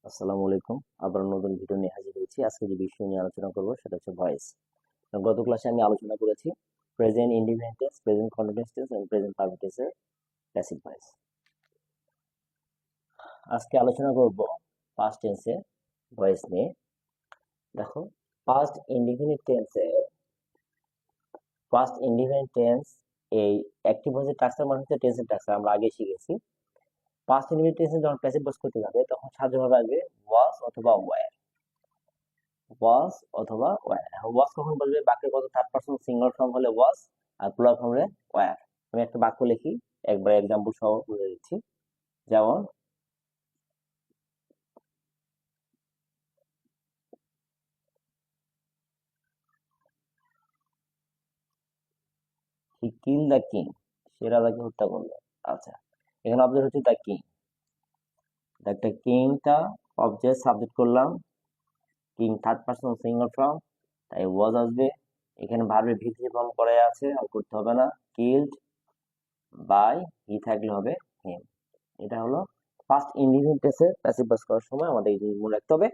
আসসালামু আলাইকুম। আবার নতুন ভিডিও নিয়ে হাজির হয়েছি। আজকে যে বিষয় নিয়ে আলোচনা করব সেটা হচ্ছে ভয়েস। গত ক্লাসে আমি আলোচনা করেছি present indefinite tense, present continuous tense এবং প্রেজেন্ট পারফেক্ট টেন্সের প্যাসিভ ভয়েস। আজকে আলোচনা করব পাস্ট টেন্সের ভয়েস নিয়ে। দেখো, পাস্ট ইনডিফিনিট টেন্সে এই অ্যাক্টিভ ভয়েসের স্ট্রাকচার মানে হচ্ছে টেন্সের স্ট্রাকচার আমরা আগে শিখেছি। পাস্ট ইনডিফিনিট টেন্সে যখন প্যাসিভ ভয়েস করতে যাবে তখন সাধারণভাবে আসবে ওয়াজ অথবা ওয়্যার। ওয়াজ অথবা ওয়্যার। ওয়াজ কখন বলবে? বাক্যের কত থার্ড পারসন সিঙ্গল ফর্ম হলে ওয়াজ, আর প্লুরাল ফর্ম হলে ওয়্যার। আমি একটা বাক্য লিখি, একবার এক্সাম্পল সহ বলে দিচ্ছি। যেমন, হি কিল দ্য কিং, সে রাজাকে হত্যা করলো। আচ্ছা, এখানে অবজেক্ট হচ্ছে দ্য কিং। একটা কিংটা অবজেক্ট সাবজেক্ট করলাম, king third person single form, তাই ওয়াজ আসবে। এখানে ভার্বের ভিত্তি ফর্ম করা আছে, আর করতে হবে না। কিল্ড বাই হি থাকলে হবে হিম। এটা হলো ফার্স্ট ইনডিফিনিট টেন্সে প্যাসিভ ভয়েস করার সময় আমাদের এই জিনিস মনে রাখতে হবে।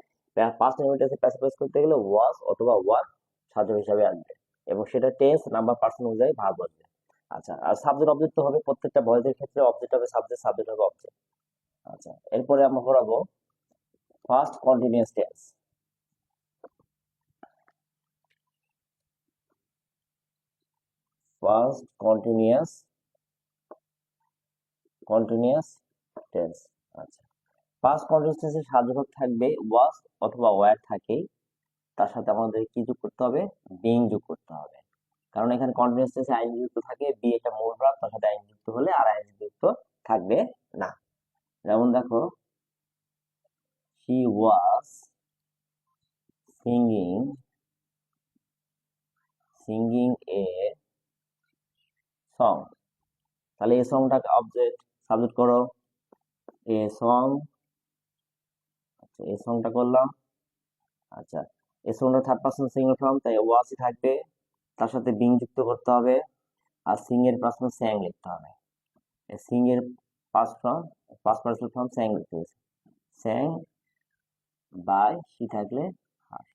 ফার্স্ট ইনডিফিনিট টেন্সে প্যাসিভ ভয়েস করতে গেলে ওয়াজ অথবা ওয়ার সাহায্য হিসাবে আসবে, এবং সেটা টেন্স নাম্বার পার্সন অনুযায়ী ভার্ব আসবে। আচ্ছা, আর সাবজেক্ট অবজেক্ট তো হবে প্রত্যেকটা ভয়েসের ক্ষেত্রে। অবজেক্ট হবে সাবজেক্ট, সাবজেক্ট হবে অবজেক্ট। আচ্ছা, এরপরে আমরা পড়াবো first continuous tense. First continuous tense. আচ্ছা, ফার্স্ট কন্টিনিউয়াস টেন্সের সাহায্যপদ থাকবে ওয়াজ অথবা ওয়্যার থাকেই, তার সাথে আমাদের কি যোগ করতে হবে? বিং যোগ করতে হবে। কারণ এখানে কন্টিনিউয়াস টেন্সে আইএনজি যুক্ত থাকে, বি একটা মূল ভার্ব, তার সাথে আইএনজি যুক্ত হলে আর আইএনজি যুক্ত থাকবে না। যেমন দেখো, হি ওয়াজ সিঙ্গিং এ সং। তাহলে এই সংটাকে অবজেক্ট সাবজেক্ট করো, এ সং। আচ্ছা, এই সংটা করলাম। আচ্ছা, এই সংটা থার্ড পারসন সিঙ্গল ফর্ম, তাই ওয়াজই থাকবে, তার সাথে বিং যুক্ত করতে হবে, আর সিং এর পার্সন স্যাং লিখতে হবে। সিং এর পাস্ট পার্সন ফর্ম স্যাং লিখতে হবে। স্যাং বাই সি থাকলে হার।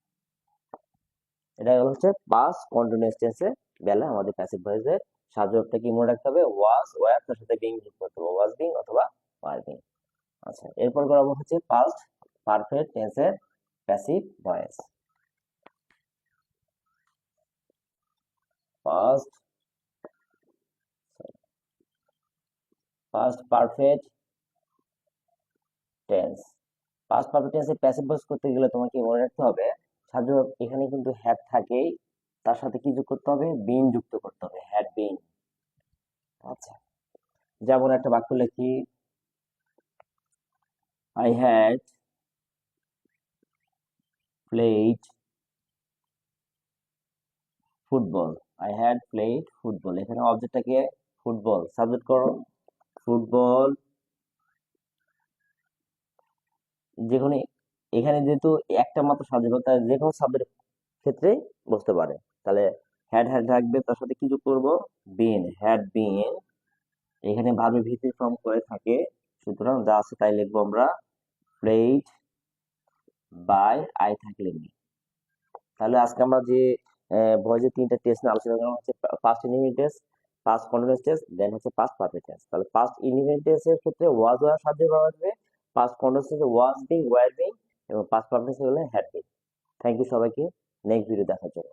এটা হচ্ছে পাস্ট কন্টিনিউয়াস টেন্সে বেলা আমাদের প্যাসিভ ভয়েসের সাহায্যটা কি মনে রাখতে হবে? ওয়াজ ওয়্যার, তার সাথে বিং যুক্ত করতে হবে, ওয়াজ বিং অথবা ওয়্যার বিং। আচ্ছা, এরপর করাবো হচ্ছে পাস্ট পারফেক্ট টেন্সের passive voice. Past perfect tense. Past perfect টেন্সে প্যাসিভ ভয়েস করতে গেলে তোমাকে মনে রাখতে হবে সাহায্য এখানে কিন্তু হ্যাড থাকেই, তার সাথে কি যোগ করতে হবে? বিন যুক্ত করতে হবে, হ্যাড বিন। আচ্ছা, যেমন একটা বাক্য লিখি, I had played football. I had played football. এখানে অবজেক্টটাকে ফুটবল সাবজেক্ট করো, ফুটবল। যেখানে এখানে যেহেতু একটা মাত্র সাবজেক্ট, তাই যে কোনো সাবজেক্টের ক্ষেত্রে বসতে পারে। তাহলে হ্যাড হ্যাড থাকবে, তার সাথে কি যোগ করবো? বিন, হ্যাড বিন। এখানে ভার্বের ভিত্তি ফর্ম করে থাকে, সুতরাং যা আছে তাই লিখবো আমরা। প্লেড বাই আই থাকলে মি। তাহলে আজকে আমরা যে ভয়েসের তিনটা টেস্ট নিয়ে আলোচনা করা হচ্ছে, first indefinite tense, past continuous tense, then হচ্ছে পাস্ট পারফেক্ট টেন্স। তাহলে পাস্ট ইনডিফিনিট টেন্সের ক্ষেত্রে ওয়াজ ওয়্যার সাহায্য পাওয়া যাবে, পাস্ট কন্টিনিউয়াস টেন্সে ওয়াজ বিং ওয়্যার বিং, এবং পাস্ট পারফেক্ট টেন্সে হলে হ্যাড বিং। থ্যাংক ইউ সবাইকে নেক্সট ভিডিও দেখার জন্য।